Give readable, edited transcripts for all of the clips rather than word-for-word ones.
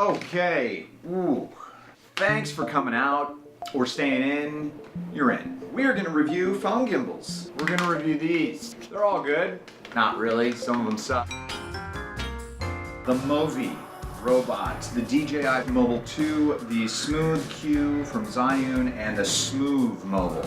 Okay, ooh. Thanks for coming out or staying in. You're in. We are going to review phone gimbals. We're going to review these. They're all good. Not really, some of them suck. The Movi robot, the DJI Mobile 2, the Smooth Cue from Zhiyun, and the Smove Mobile.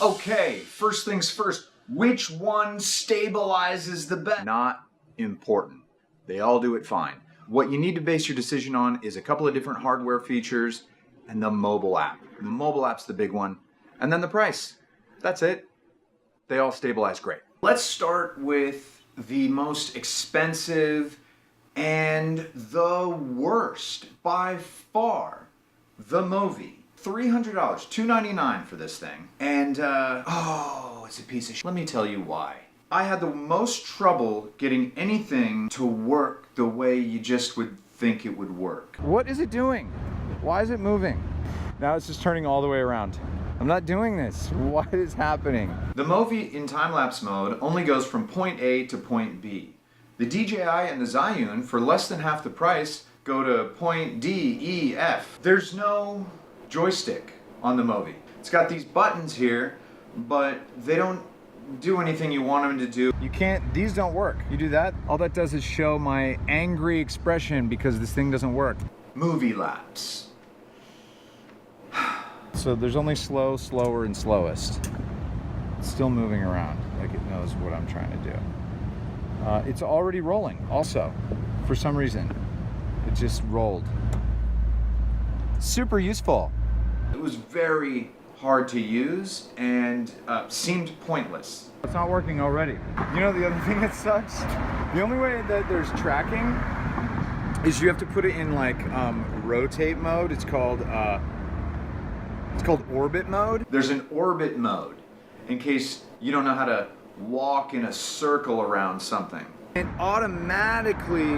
Okay, first things first, which one stabilizes the best? Not important. They all do it fine. What you need to base your decision on is a couple of different hardware features and the mobile app. The mobile app's the big one. And then the price. That's it. They all stabilize great. Let's start with the most expensive and the worst by far, the Movi. $300, $299 for this thing. And, oh, it's a piece of shit. Let me tell you why. I had the most trouble getting anything to work the way you just would think it would work. What is it doing? Why is it moving? Now it's just turning all the way around. I'm not doing this. What is happening? The Movi in time-lapse mode only goes from point A to point B. The DJI and the Zhiyun, for less than half the price, go to point D, E, F. There's no joystick on the Movi. It's got these buttons here, but they don't do anything you want them to do. You can't, these don't work. You do that, all that does is show my angry expression because this thing doesn't work. Movie lapse. So there's only slow, slower, and slowest. It's still moving around like it knows what I'm trying to do. It's already rolling also, for some reason. It just rolled. Super useful. It was very hard to use and seemed pointless. It's not working already. You know the other thing that sucks? The only way that there's tracking is you have to put it in like rotate mode. It's called orbit mode. There's an orbit mode in case you don't know how to walk in a circle around something. It automatically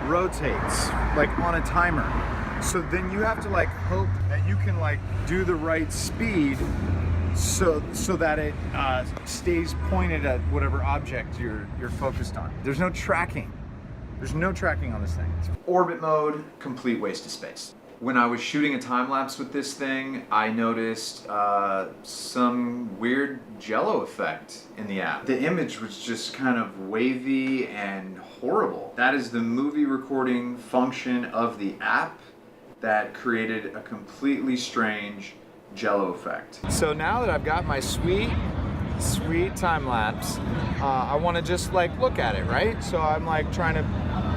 rotates like on a timer. So then you have to like hope that you can like do the right speed so that it stays pointed at whatever object you're focused on. There's no tracking. There's no tracking on this thing. Orbit mode, complete waste of space. When I was shooting a time lapse with this thing, I noticed some weird jello effect in the app. The image was just kind of wavy and horrible. That is the movie recording function of the app that created a completely strange jello effect. So now that I've got my sweet time lapse, I want to just like look at it, right? So I'm like trying to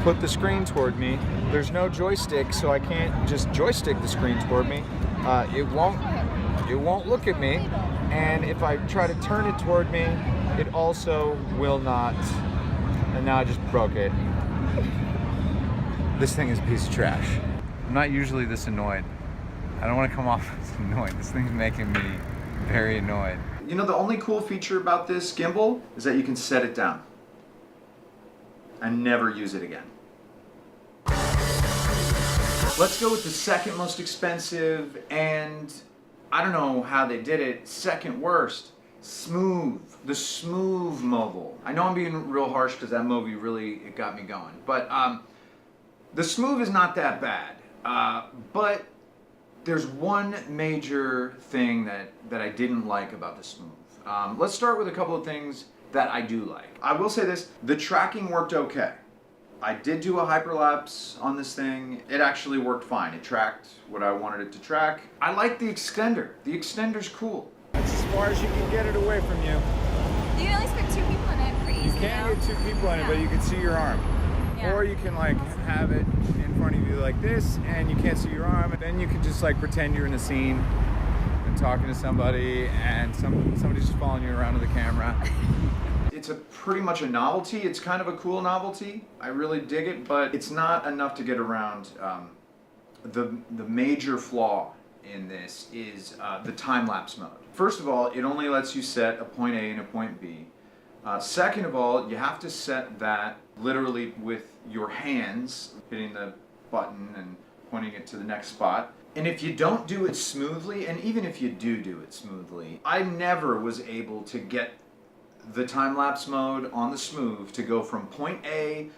put the screen toward me. There's no joystick, so I can't just joystick the screen toward me. It won't look at me, and if I try to turn it toward me, it also will not. And now I just broke it. This thing is a piece of trash. I'm not usually this annoyed. I don't want to come off as annoyed. This thing's making me very annoyed. You know, the only cool feature about this gimbal is that you can set it down and never use it again. Let's go with the second most expensive and I don't know how they did it, second worst, Smove, the Smove Mobile. I know I'm being real harsh because that Movi really, it got me going, but the Smove is not that bad. But there's one major thing that I didn't like about the Smove. Let's start with a couple of things that I do like. I will say this, the tracking worked okay. I did do a hyperlapse on this thing. It actually worked fine. It tracked what I wanted it to track. I like the extender. The extender's cool. That's as far as you can get it away from you. You can at least put two people in it pretty easily. You can get two people in it, but you can see your arm. Yeah. Or you can like have it in front of you like this and you can't see your arm, and then you can just like pretend you're in a scene and talking to somebody and somebody's just following you around with the camera. It's pretty much a novelty. It's kind of a cool novelty. I really dig it, but it's not enough to get around. The major flaw in this is the time-lapse mode. First of all, it only lets you set a point A and a point B. Second of all, you have to set that literally with your hands, hitting the button and pointing it to the next spot. And if you don't do it smoothly, and even if you do it smoothly, I never was able to get the time-lapse mode on the Smooth to go from point A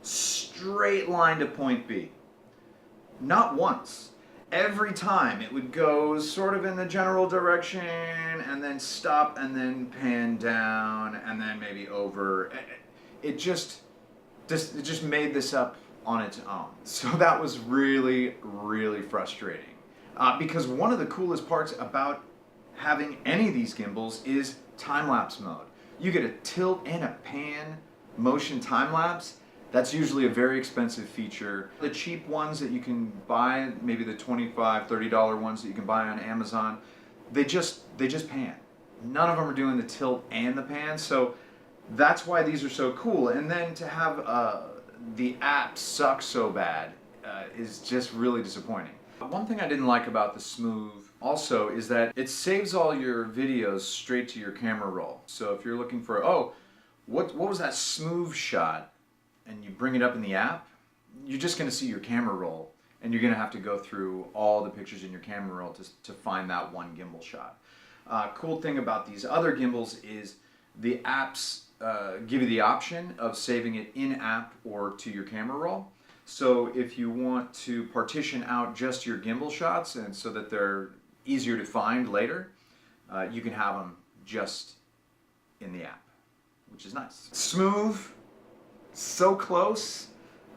straight line to point B. Not once. Every time it would go sort of in the general direction and then stop and then pan down and then maybe over. It just made this up on its own. So that was really, really frustrating. Because one of the coolest parts about having any of these gimbals is time-lapse mode. You get a tilt and a pan motion time-lapse. That's usually a very expensive feature. The cheap ones that you can buy, maybe the $25, $30 ones that you can buy on Amazon, they just pan. None of them are doing the tilt and the pan, so that's why these are so cool. And then to have the app suck so bad is just really disappointing. One thing I didn't like about the Smooth also is that it saves all your videos straight to your camera roll. So if you're looking for, oh, what was that smooth shot, and you bring it up in the app, you're just going to see your camera roll, and you're going to have to go through all the pictures in your camera roll to find that one gimbal shot. Cool thing about these other gimbals is the apps give you the option of saving it in-app or to your camera roll. So if you want to partition out just your gimbal shots and so that they're easier to find later, you can have them just in the app, which is nice. Smooth. So close,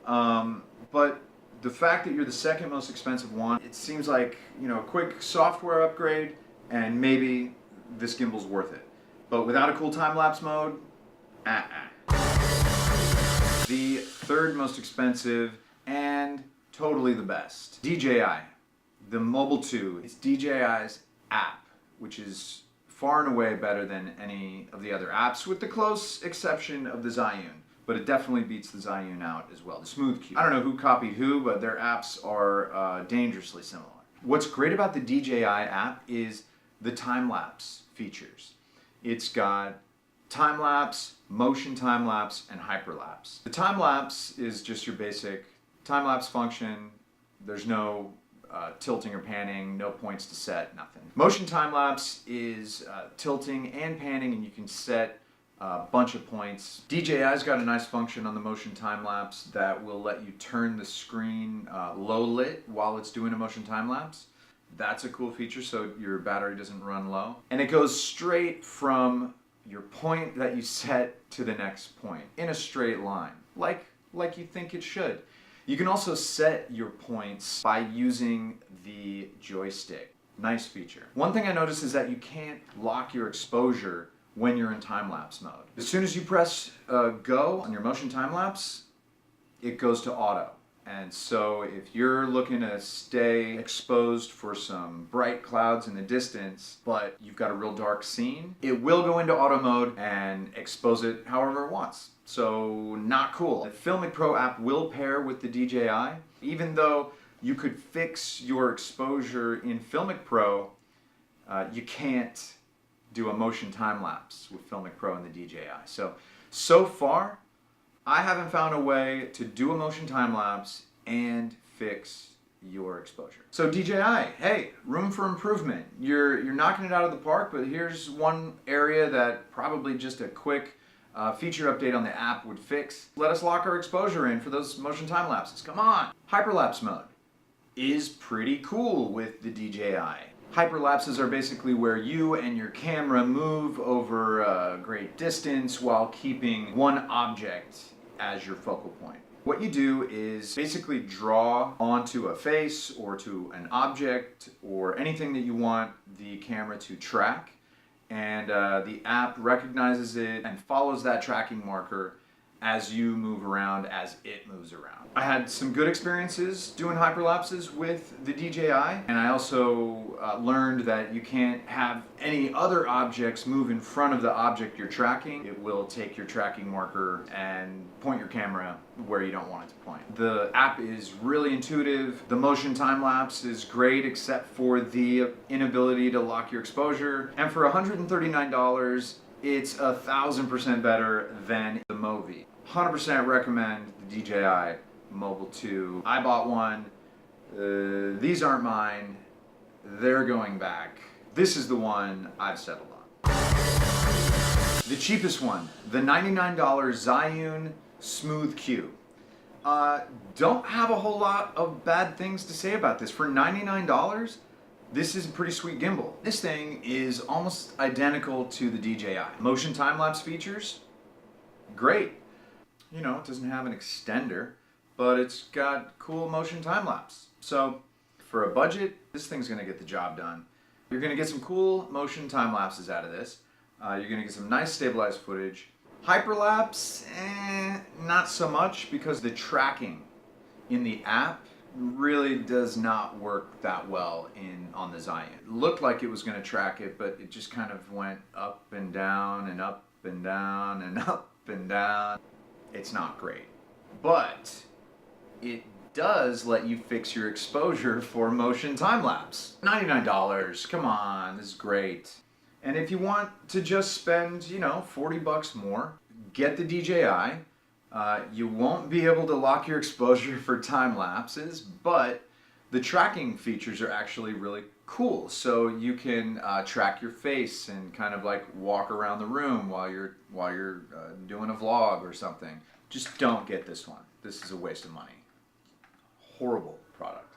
but the fact that you're the second most expensive one, it seems like, you know, a quick software upgrade and maybe this gimbal's worth it. But without a cool time-lapse mode, The third most expensive and totally the best, DJI, the Mobile 2. It's DJI's app, which is far and away better than any of the other apps, with the close exception of the Zhiyun. But it definitely beats the Zhiyun out as well, the Smooth Cue. I don't know who copied who, but their apps are dangerously similar. What's great about the DJI app is the time-lapse features. It's got time-lapse, motion time-lapse, and hyperlapse. The time-lapse is just your basic time-lapse function. There's no tilting or panning, no points to set, nothing. Motion time-lapse is tilting and panning, and you can set a bunch of points. DJI's got a nice function on the motion time-lapse that will let you turn the screen low lit while it's doing a motion time-lapse. That's a cool feature, so your battery doesn't run low. And it goes straight from your point that you set to the next point in a straight line, like you think it should. You can also set your points by using the joystick. Nice feature. One thing I noticed is that you can't lock your exposure when you're in time-lapse mode. As soon as you press go on your motion time-lapse, it goes to auto. And so if you're looking to stay exposed for some bright clouds in the distance, but you've got a real dark scene, it will go into auto mode and expose it however it wants. So not cool. The Filmic Pro app will pair with the DJI. Even though you could fix your exposure in Filmic Pro, you can't do a motion time-lapse with Filmic Pro and the DJI. So far, I haven't found a way to do a motion time-lapse and fix your exposure. So DJI, hey, room for improvement. You're knocking it out of the park, but here's one area that probably just a quick feature update on the app would fix. Let us lock our exposure in for those motion time-lapses. Come on! Hyperlapse mode is pretty cool with the DJI. Hyperlapses are basically where you and your camera move over a great distance while keeping one object as your focal point. What you do is basically draw onto a face or to an object or anything that you want the camera to track, and the app recognizes it and follows that tracking marker as you move around, as it moves around. I had some good experiences doing hyperlapses with the DJI, and I also learned that you can't have any other objects move in front of the object you're tracking. It will take your tracking marker and point your camera where you don't want it to point. The app is really intuitive. The motion time-lapse is great except for the inability to lock your exposure. And for $139, it's 1,000% better than the Movi. 100% recommend the DJI Mobile 2. I bought one These aren't mine. They're going back. This is the one I've settled on. The cheapest one, the $99 Zhiyun Smooth Cue. Don't have a whole lot of bad things to say about this. For $99, this is a pretty sweet gimbal. This thing is almost identical to the DJI. Motion time-lapse features, great. You know, it doesn't have an extender, but it's got cool motion time-lapse. So for a budget, this thing's gonna get the job done. You're gonna get some cool motion time-lapses out of this. You're gonna get some nice stabilized footage. Hyperlapse, not so much, because the tracking in the app really does not work that well on the Zhiyun. It looked like it was going to track it, but it just kind of went up and down and up and down and up and down. It's not great, but it does let you fix your exposure for motion time-lapse. $99, come on, this is great. And if you want to just spend, you know, 40 bucks more, get the DJI. You won't be able to lock your exposure for time lapses, but the tracking features are actually really cool. So you can track your face and kind of like walk around the room while you're doing a vlog or something. Just don't get this one. This is a waste of money. Horrible product.